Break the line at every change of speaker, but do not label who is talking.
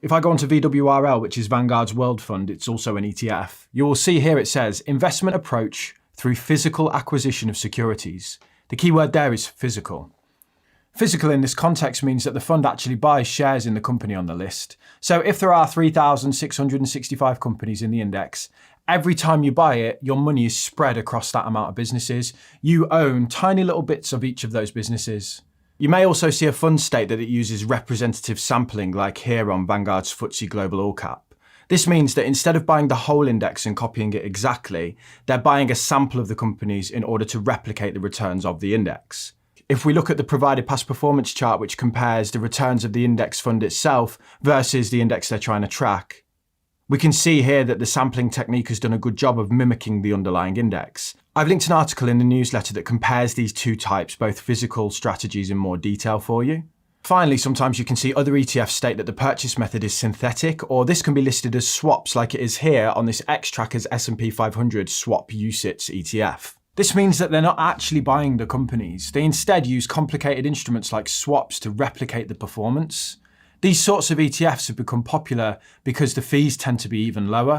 If I go onto VWRL, which is Vanguard's World Fund, it's also an ETF, you will see here it says investment approach through physical acquisition of securities. The key word there is physical. Physical in this context means that the fund actually buys shares in the company on the list. So if there are 3,665 companies in the index, every time you buy it, your money is spread across that amount of businesses. You own tiny little bits of each of those businesses. You may also see a fund state that it uses representative sampling, like here on Vanguard's FTSE Global All Cap. This means that instead of buying the whole index and copying it exactly, they're buying a sample of the companies in order to replicate the returns of the index. If we look at the provided past performance chart, which compares the returns of the index fund itself versus the index they're trying to track, we can see here that the sampling technique has done a good job of mimicking the underlying index. I've linked an article in the newsletter that compares these two types, both physical strategies, in more detail for you. Finally, sometimes you can see other ETFs state that the purchase method is synthetic, or this can be listed as swaps like it is here on this Xtracker's S&P 500 swap UCITS ETF. This means that they're not actually buying the companies. They instead use complicated instruments like swaps to replicate the performance. These sorts of ETFs have become popular because the fees tend to be even lower,